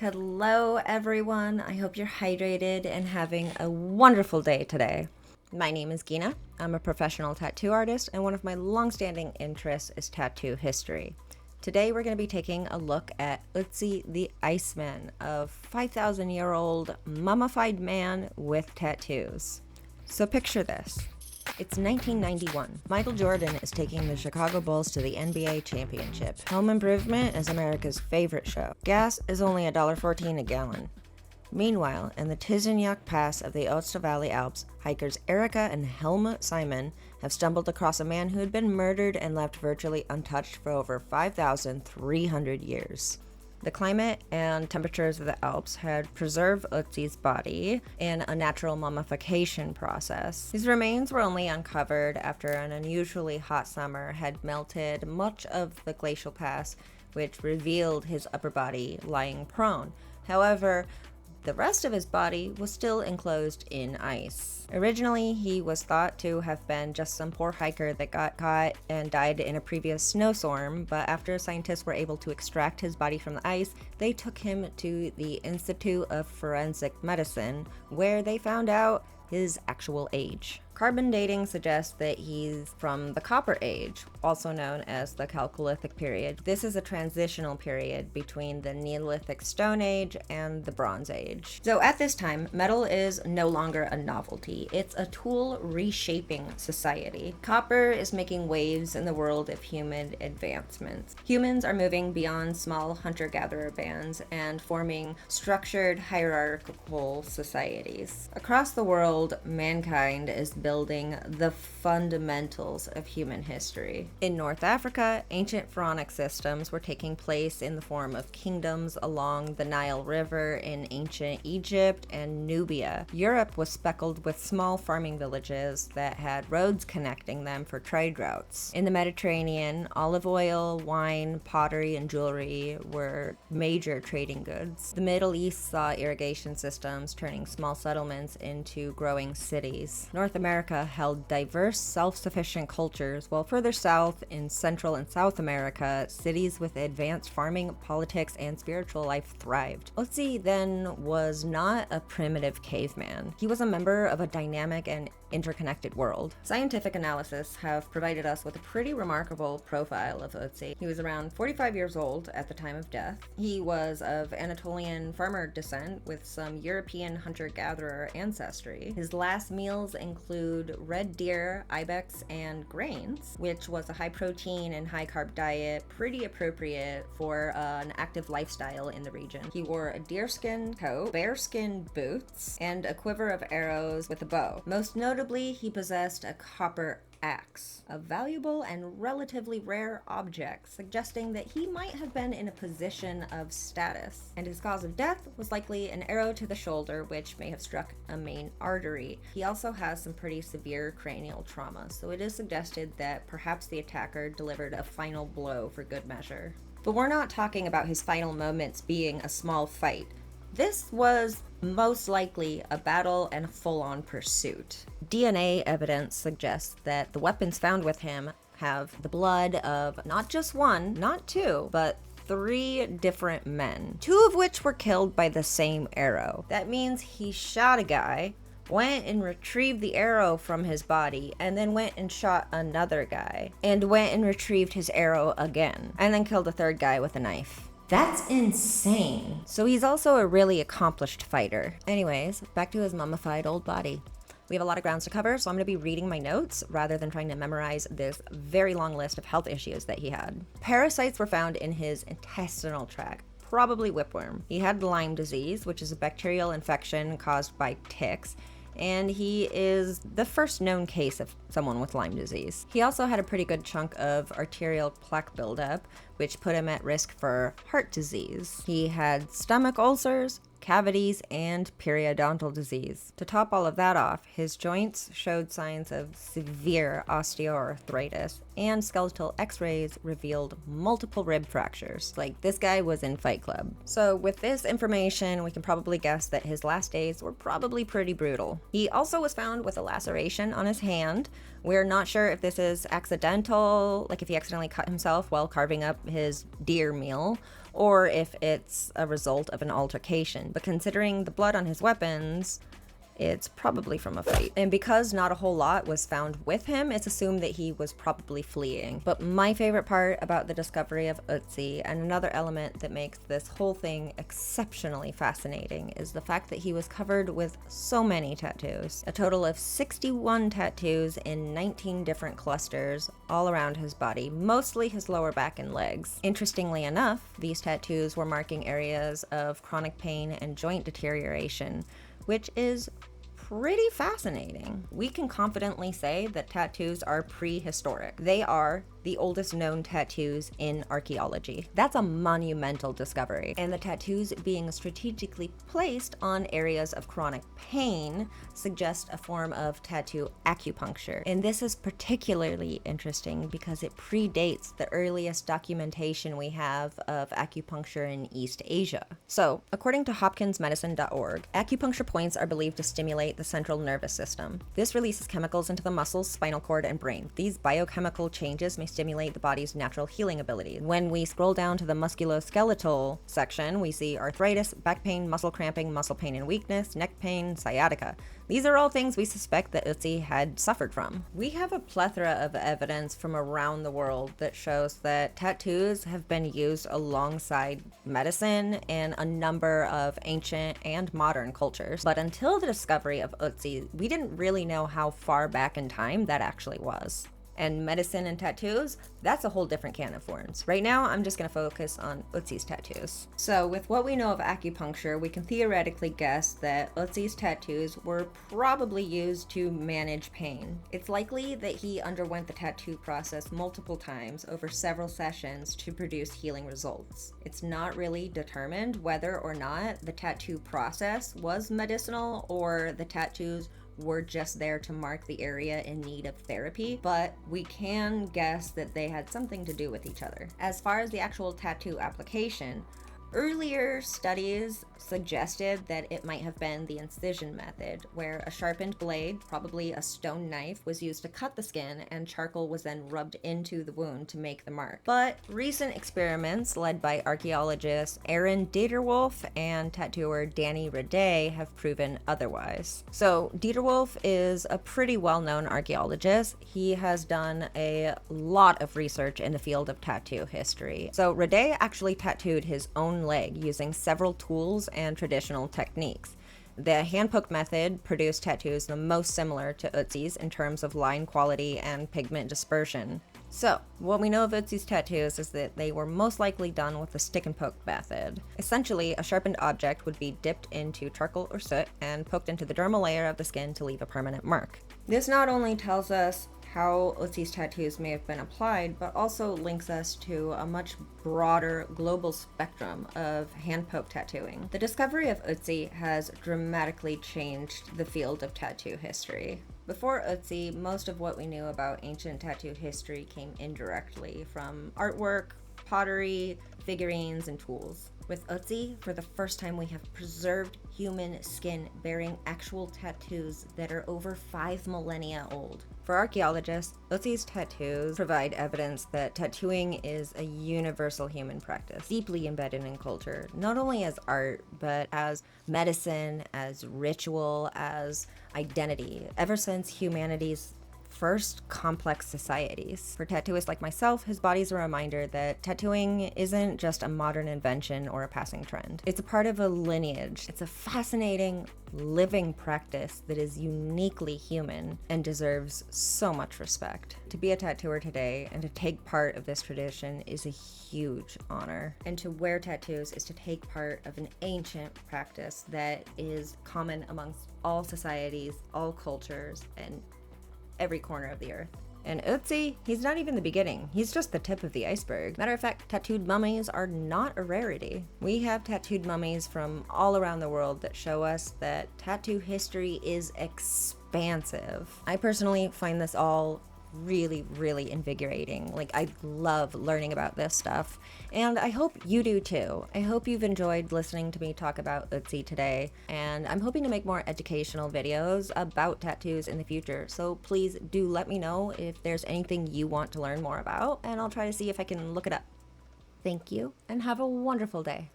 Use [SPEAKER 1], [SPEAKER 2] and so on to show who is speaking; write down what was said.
[SPEAKER 1] Hello, everyone. I hope you're hydrated and having a wonderful day today. My name is Gina. I'm a professional tattoo artist, and one of my long-standing interests is tattoo history. Today, we're going to be taking a look at Ötzi the Iceman, a 5,000-year-old mummified man with tattoos. So picture this. It's 1991. Michael Jordan is taking the Chicago Bulls to the NBA championship. Home Improvement is America's favorite show. Gas is only $1.14 a gallon. Meanwhile, in the Tizignac Pass of the Ötzi Valley Alps, hikers Erica and Helmut Simon have stumbled across a man who had been murdered and left virtually untouched for over 5,300 years. The climate and temperatures of the Alps had preserved Ötzi's body in a natural mummification process. His remains were only uncovered after an unusually hot summer had melted much of the glacial pass, which revealed his upper body lying prone. However, the rest of his body was still enclosed in ice. Originally, he was thought to have been just some poor hiker that got caught and died in a previous snowstorm, but after scientists were able to extract his body from the ice, they took him to the Institute of Forensic Medicine, where they found out his actual age. Carbon dating suggests that he's from the Copper Age, also known as the Chalcolithic period. This is a transitional period between the Neolithic Stone Age and the Bronze Age. So at this time, metal is no longer a novelty. It's a tool reshaping society. Copper is making waves in the world of human advancements. Humans are moving beyond small hunter-gatherer bands and forming structured hierarchical societies. Across the world, mankind is building the fundamentals of human history. In North Africa, ancient pharaonic systems were taking place in the form of kingdoms along the Nile River in ancient Egypt and Nubia. Europe was speckled with small farming villages that had roads connecting them for trade routes. In the Mediterranean, olive oil, wine, pottery, and jewelry were major trading goods. The Middle East saw irrigation systems turning small settlements into growing cities. North America held diverse, self-sufficient cultures, while further south in Central and South America, cities with advanced farming, politics, and spiritual life thrived. Ötzi then was not a primitive caveman. He was a member of a dynamic and interconnected world. Scientific analysis have provided us with a pretty remarkable profile of Ötzi. He was around 45 years old at the time of death. He was of Anatolian farmer descent with some European hunter-gatherer ancestry. His last meals include red deer, ibex, and grains, which was a high-protein and high-carb diet pretty appropriate for an active lifestyle in the region. He wore a deerskin coat, bearskin boots, and a quiver of arrows with a bow. Most notably, he possessed a copper axe, a valuable and relatively rare object, suggesting that he might have been in a position of status. And his cause of death was likely an arrow to the shoulder, which may have struck a main artery. He also has some pretty severe cranial trauma, so it is suggested that perhaps the attacker delivered a final blow for good measure. But we're not talking about his final moments being a small fight. This was most likely a battle and a full-on pursuit. DNA evidence suggests that the weapons found with him have the blood of not just one, not two, but 3 different men, 2 of which were killed by the same arrow. That means he shot a guy, went and retrieved the arrow from his body, and then went and shot another guy, and went and retrieved his arrow again, and then killed a 3rd guy with a knife. That's insane. So he's also a really accomplished fighter. Anyways, back to his mummified old body. We have a lot of grounds to cover, so I'm going to be reading my notes rather than trying to memorize this very long list of health issues that he had. Parasites were found in his intestinal tract, probably whipworm. He had Lyme disease, which is a bacterial infection caused by ticks, and he is the first known case of someone with Lyme disease. He also had a pretty good chunk of arterial plaque buildup, which put him at risk for heart disease. He had stomach ulcers, cavities, and periodontal disease. To top all of that off, his joints showed signs of severe osteoarthritis, and skeletal x-rays revealed multiple rib fractures. Like, this guy was in Fight Club. So with this information, we can probably guess that his last days were probably pretty brutal. He also was found with a laceration on his hand. We're not sure if this is accidental, like if he accidentally cut himself while carving up his deer meal, or if it's a result of an altercation. But considering the blood on his weapons, it's probably from a fight. And because not a whole lot was found with him, it's assumed that he was probably fleeing. But my favorite part about the discovery of Ötzi, and another element that makes this whole thing exceptionally fascinating, is the fact that he was covered with so many tattoos. A total of 61 tattoos in 19 different clusters all around his body, mostly his lower back and legs. Interestingly enough, these tattoos were marking areas of chronic pain and joint deterioration, which is pretty fascinating. We can confidently say that tattoos are prehistoric. They are the oldest known tattoos in archaeology. That's a monumental discovery. And the tattoos being strategically placed on areas of chronic pain suggest a form of tattoo acupuncture. And this is particularly interesting because it predates the earliest documentation we have of acupuncture in East Asia. So, according to hopkinsmedicine.org, acupuncture points are believed to stimulate the central nervous system. This releases chemicals into the muscles, spinal cord, and brain. These biochemical changes may stimulate the body's natural healing ability. When we scroll down to the musculoskeletal section, we see arthritis, back pain, muscle cramping, muscle pain and weakness, neck pain, sciatica. These are all things we suspect that Ötzi had suffered from. We have a plethora of evidence from around the world that shows that tattoos have been used alongside medicine in a number of ancient and modern cultures. But until the discovery of Ötzi, we didn't really know how far back in time that actually was. And medicine and tattoos, that's a whole different can of worms. Right now, I'm just going to focus on Ötzi's tattoos. So with what we know of acupuncture, we can theoretically guess that Ötzi's tattoos were probably used to manage pain. It's likely that he underwent the tattoo process multiple times over several sessions to produce healing results. It's not really determined whether or not the tattoo process was medicinal or the tattoos were just there to mark the area in need of therapy, but we can guess that they had something to do with each other. As far as the actual tattoo application, earlier studies suggested that it might have been the incision method, where a sharpened blade, probably a stone knife, was used to cut the skin and charcoal was then rubbed into the wound to make the mark. But recent experiments led by archaeologist Aaron Dieterwolf and tattooer Danny Rade have proven otherwise. So Dieterwolf is a pretty well-known archaeologist. He has done a lot of research in the field of tattoo history. So Rade actually tattooed his own leg using several tools and traditional techniques. The hand-poke method produced tattoos the most similar to Ötzi's in terms of line quality and pigment dispersion. So, what we know of Ötzi's tattoos is that they were most likely done with the stick-and-poke method. Essentially, a sharpened object would be dipped into charcoal or soot and poked into the dermal layer of the skin to leave a permanent mark. This not only tells us how Ötzi's tattoos may have been applied, but also links us to a much broader global spectrum of hand-poke tattooing. The discovery of Ötzi has dramatically changed the field of tattoo history. Before Ötzi, most of what we knew about ancient tattoo history came indirectly from artwork, pottery, figurines, and tools. With Ötzi, for the first time we have preserved human skin bearing actual tattoos that are over 5 millennia old. For archaeologists, Ötzi's tattoos provide evidence that tattooing is a universal human practice, deeply embedded in culture, not only as art, but as medicine, as ritual, as identity, ever since humanity's first complex societies. For tattooists like myself, his body's a reminder that tattooing isn't just a modern invention or a passing trend. It's a part of a lineage. It's a fascinating, living practice that is uniquely human and deserves so much respect. To be a tattooer today and to take part of this tradition is a huge honor. And to wear tattoos is to take part of an ancient practice that is common amongst all societies, all cultures, and every corner of the earth. And Ötzi, he's not even the beginning. He's just the tip of the iceberg. Matter of fact, tattooed mummies are not a rarity. We have tattooed mummies from all around the world that show us that tattoo history is expansive. I personally find this all really, really invigorating. Like, I love learning about this stuff, and I hope you do too. I hope you've enjoyed listening to me talk about Ötzi today, and I'm hoping to make more educational videos about tattoos in the future, so please do let me know if there's anything you want to learn more about, and I'll try to see if I can look it up. Thank you and have a wonderful day.